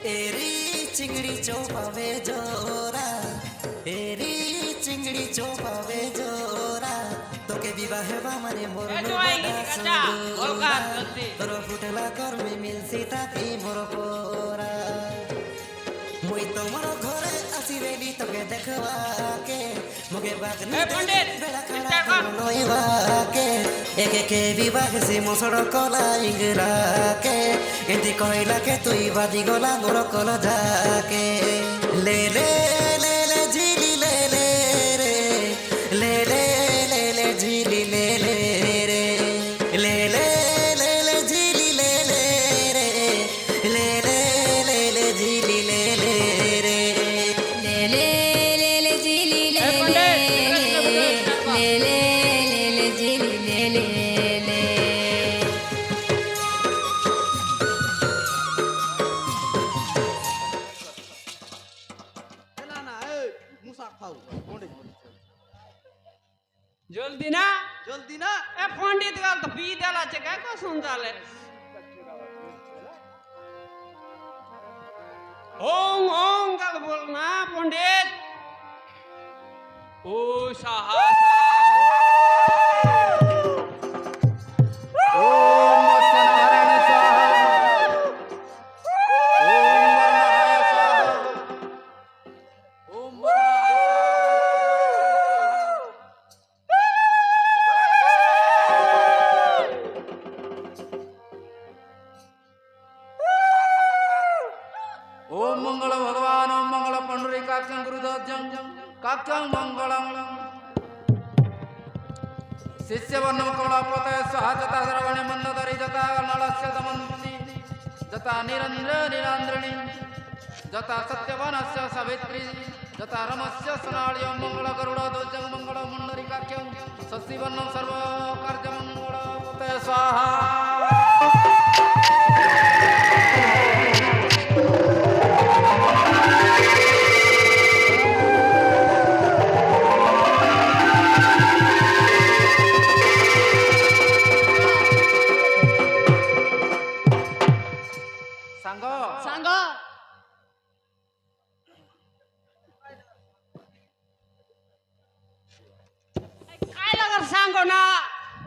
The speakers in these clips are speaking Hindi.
एरी चिंगड़ी चौपावे जोरा एरी चिंगड़ी चौपावे जोरा तोके विवाह बामने मोर सुंदरा तोर फुटला कर्मी मिलसी ताती मोर पोरा मुई तो मोर घरे आसी रेली तोके देखवा के मुगे बात नहीं बेला खड़ा लोइवा के एक विवाह से मोसड़ कला इंगरा के एंती कहला के तुई बादी गला मोर कल जाके ले ले ले ले झिली ले ले रे ले ले ले ले झिली ले ले रे ले ले ले ले झिली ले ले रे ले ले ले ले झिली ले ले रे ले ले ले ले झिली ले ले ले ले ले झिली ले ले जल्दी ना ए पंडित गाल तो पी देला छे काय को सुनताले ओम ओम गाल बोल ना पंडित ओ साहा ओम मंगल भगवान ओम मंगल पंडरी काक्यं गुरुध्वजं काक्यं मंगलम शिष्य वर्णम कमलापतय स्वाहा जता श्रवणे मंदधरी जता नलस्य दमन्ति जता निरंद्र निरांद्रणी जता सत्यवनस्य सवित्री जता रमस्य स्नाळि ओम मंगल गरुड ध्वजं मंगल मंडरी काक्यं शशि वर्णम सर्व कार्य मंगलपतय स्वाहा सांग काय लगर सांगो ना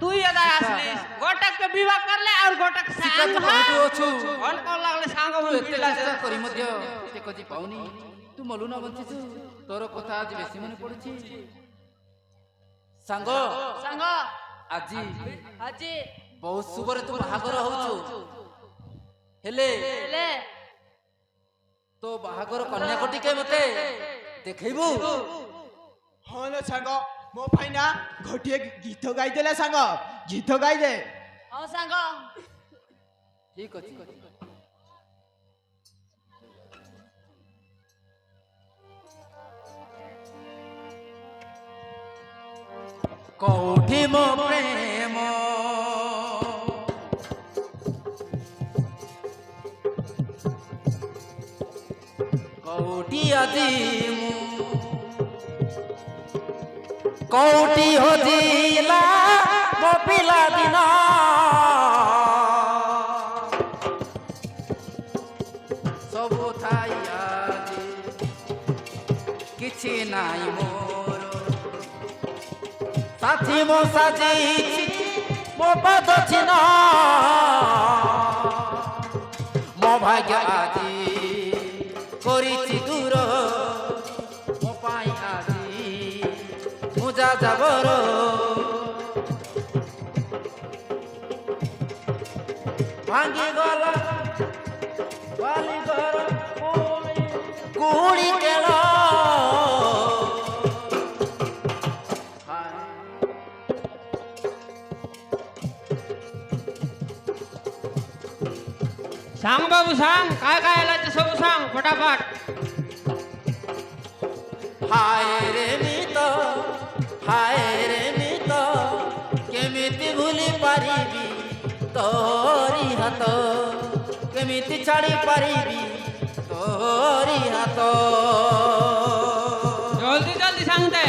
तू यदा असली गोटक के विवाह करले और गोटक सांग कौन कौन लागले सांगो तू एते चेष्टा करी मध्य ते कजी पाउनी तू मलु ना बंचिछु तोर कथा आज बेसी मने पडुछि सांग आजी बहुत सुबरे तू बाहागर होछु हेले तो बाहागर कन्या कोटी के मते देखैबु हाँ ना सांग मो फाइना घोटिए गीत गाई देला सांग गीत गाई दे हां सांग ठीक अछि कौठी मो प्रेम कौटी आजी कौटी हो जिला मो पिला दिन सबु थाई आजी किछि नाई मोर साथी मो साजी मो पद छिना मो भाग्य आजी करिछि दूर मो पाई आजी मुजा जाबर भांगी गला बाली घर कुड़ी केला सांग बाबू सांग काय काय आला ते सब सांग फटाफट हाय रे मित केमिति भूली पारिबी तोरी हाथ केमिति छाड़ी पारिबी तोरी हाथ जल्दी जल्दी सांगते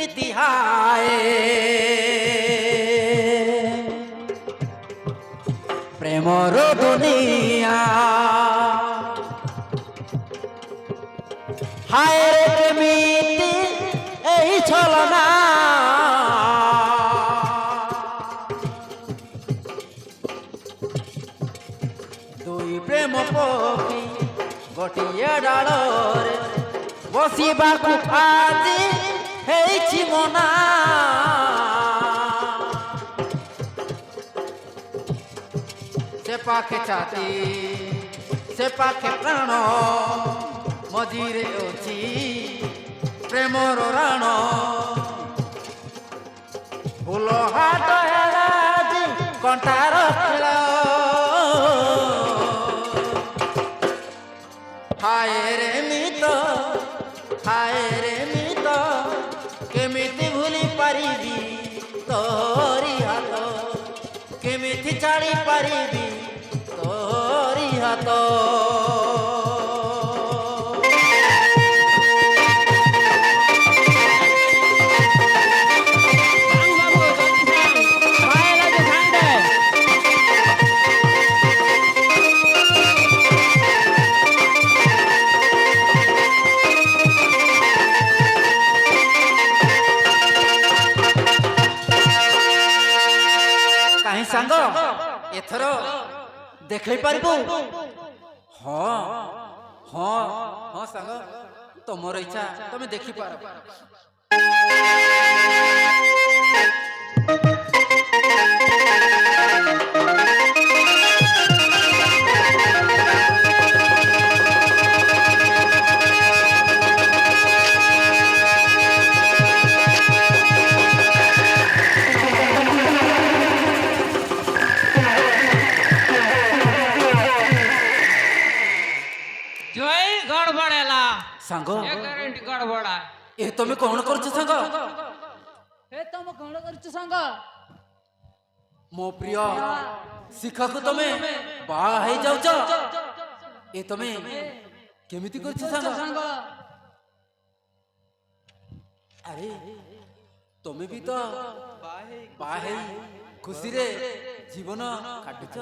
ପ୍ରୀତି ହାଏ ପ୍ରେମର ଦୁନିଆ ହାଏ ରେ କେମିତି এই ছলনা দুই প্রেম পক্ষী গোটিয়ে ডাଳରେ বসিବାକୁ ଆଜି ହେଇଛି ମନା ସେ ପାଖେ ଛାତି ସେ ପାଖେ ପ୍ରାଣ ମଝିରେ ଅଛି ପ୍ରେମର ରାଣ ଫୁଲ ହାଟ ହେଲା ଆଜି କଣ୍ଟାର ଖେଳ ହାଏ ରେ ମିତ କେମିତି ଭୁଲି ପାରିବି ତୋରି ହାତ କେମିତି ଛାଡ଼ି ପାରିବି ତୋରି ହାତ କାହିଁ ସାଙ୍ଗ ଏଥର ଦେଖେଇ ପାରିବୁ ହଁ ହଁ ହଁ ସାଙ୍ଗ ତମର ଇଚ୍ଛା ତମେ ଦେଖିପାର ଜୟ ଗଡ଼ବଡ଼ ହେଲା ସାଙ୍ଗ ଏ ଗ୍ୟାରେଣ୍ଟି ଗଡ଼ବଡ଼ ଏ ତମେ କଣ କରୁଛ ସାଙ୍ଗ ହେ ତମ କଣ କରୁଛୁ ସାଙ୍ଗ ମୋ ପ୍ରିୟ ଶିଖାକୁ ତମେ ବାହା ହେଇଯାଉଛ ଏ ତମେ କେମିତି କରୁଛ ସାଙ୍ଗ ସାଙ୍ଗ ଆରେ ତମେ ବି ତ ବାହା ହେଇ ଖୁସିରେ ଜୀବନ କାଟୁଛ